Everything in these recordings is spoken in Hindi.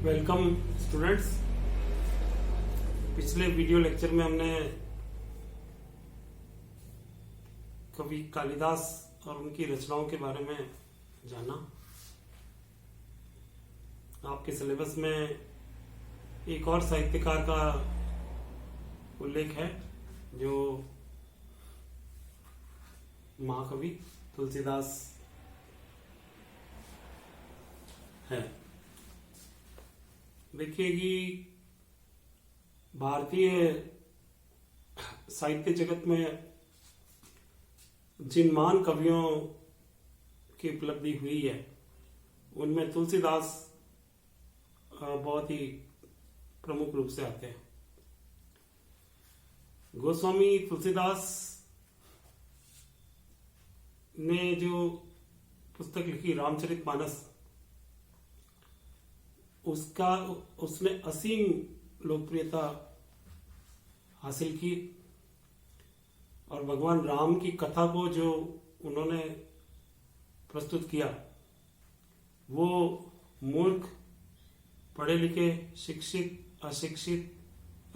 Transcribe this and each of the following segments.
Welcome students. पिछले वीडियो लेक्चर में हमने कवि कालिदास और उनकी रचनाओं के बारे में जाना। आपके सिलेबस में एक और साहित्यकार का उल्लेख है जो महाकवि तुलसीदास है। देखिए कि भारतीय साहित्य जगत में जिन महान कवियों की उपलब्धि हुई है उनमें तुलसीदास बहुत ही प्रमुख रूप से आते हैं। गोस्वामी तुलसीदास ने जो पुस्तक लिखी रामचरितमानस, उसने असीम लोकप्रियता हासिल की और भगवान राम की कथा को जो उन्होंने प्रस्तुत किया वो मूर्ख, पढ़े लिखे, शिक्षित, अशिक्षित,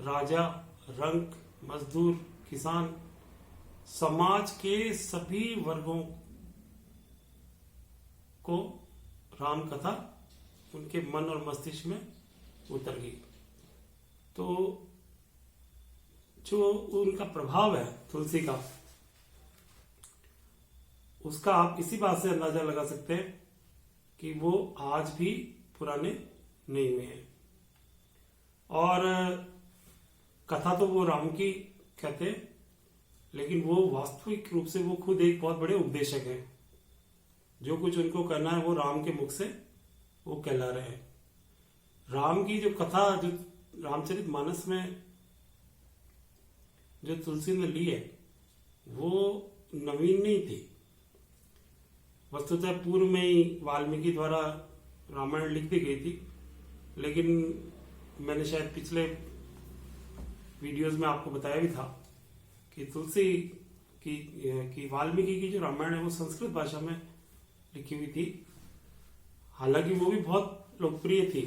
राजा, रंक, मजदूर, किसान, समाज के सभी वर्गों को राम कथा उनके मन और मस्तिष्क में उतर गई। तो जो उनका प्रभाव है तुलसी का, उसका आप इसी बात से अंदाजा लगा सकते हैं कि वो आज भी पुराने नहीं हुए हैं। और कथा तो वो राम की कहते हैं, लेकिन वो वास्तविक रूप से वो खुद एक बहुत बड़े उपदेशक हैं। जो कुछ उनको करना है वो राम के मुख से वो कहला रहे हैं। राम की जो कथा, जो रामचरितमानस में जो तुलसी ने ली है वो नवीन नहीं थी। वस्तुतः पूर्व में ही वाल्मीकि द्वारा रामायण लिख दी गई थी, लेकिन मैंने शायद पिछले वीडियोस में आपको बताया भी था कि तुलसी की वाल्मीकि की जो रामायण है वो संस्कृत भाषा में लिखी हुई थी। हालांकि वो भी बहुत लोकप्रिय थी,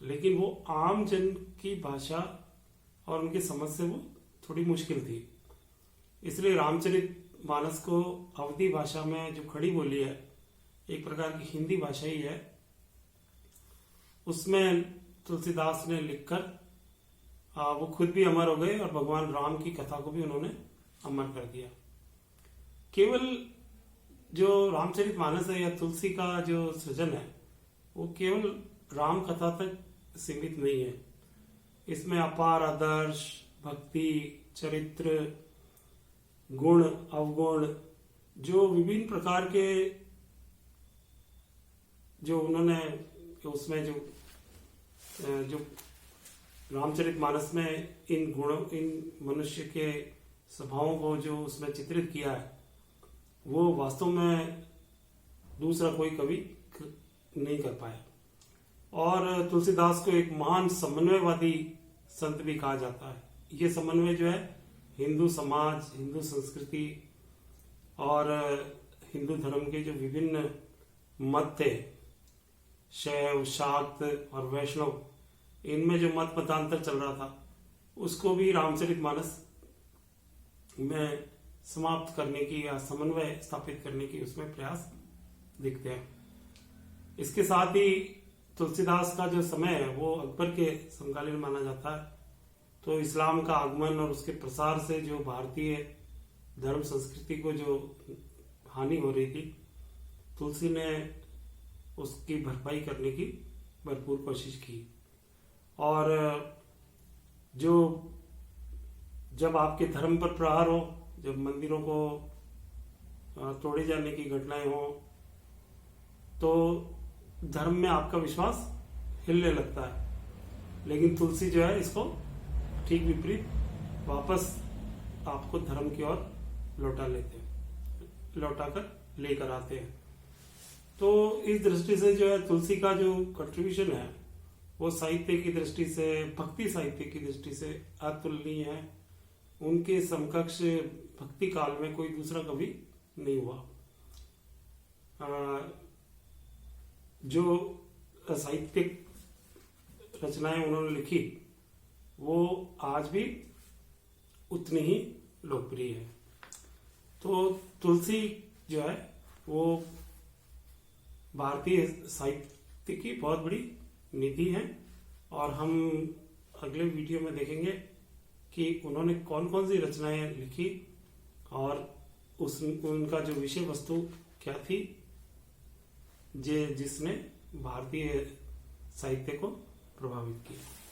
लेकिन वो आम जन की भाषा और उनकी समझ से वो थोड़ी मुश्किल थी। इसलिए रामचरितमानस को अवधी भाषा में जो खड़ी बोली है, एक प्रकार की हिंदी भाषा ही है, उसमें तुलसीदास ने लिखकर वो खुद भी अमर हो गए और भगवान राम की कथा को भी उन्होंने अमर कर दिया। केवल जो रामचरितमानस है या तुलसी का जो सृजन है वो केवल राम कथा तक सीमित नहीं है। इसमें अपार आदर्श, भक्ति, चरित्र, गुण, अवगुण, जो विभिन्न प्रकार के जो उन्होंने उसमें जो रामचरितमानस में इन गुणों, इन मनुष्य के स्वभावों को जो उसमें चित्रित किया है वो वास्तव में दूसरा कोई कवि नहीं कर पाया। और तुलसीदास को एक महान समन्वयवादी संत भी कहा जाता है। ये समन्वय जो है हिंदू समाज, हिंदू संस्कृति और हिंदू धर्म के जो विभिन्न मत थे, शैव, शाक्त और वैष्णव, इनमें जो मतांतर चल रहा था उसको भी रामचरितमानस में समाप्त करने की या समन्वय स्थापित करने की उसमें प्रयास दिखते हैं। इसके साथ ही तुलसीदास का जो समय है वो अकबर के समकालीन माना जाता है। तो इस्लाम का आगमन और उसके प्रसार से जो भारतीय धर्म संस्कृति को जो हानि हो रही थी, तुलसी ने उसकी भरपाई करने की भरपूर कोशिश की। और जो जब आपके धर्म पर प्रहार हो, जब मंदिरों को तोड़े जाने की घटनाएं हो, तो धर्म में आपका विश्वास हिलने लगता है। लेकिन तुलसी जो है इसको ठीक विपरीत वापस आपको धर्म की ओर लौटाकर लेकर आते हैं। तो इस दृष्टि से जो है तुलसी का जो कंट्रीब्यूशन है वो साहित्य की दृष्टि से, भक्ति साहित्य की दृष्टि से अतुलनीय है। उनके समकक्ष भक्ति काल में कोई दूसरा कवि नहीं हुआ। जो साहित्यिक रचनाएं उन्होंने लिखी वो आज भी उतनी ही लोकप्रिय है। तो तुलसी जो है वो भारतीय साहित्य की बहुत बड़ी निधि है, और हम अगले वीडियो में देखेंगे कि उन्होंने कौन कौन सी रचनाएं लिखी और उनका जो विषय वस्तु क्या थी जिसने भारतीय साहित्य को प्रभावित किया।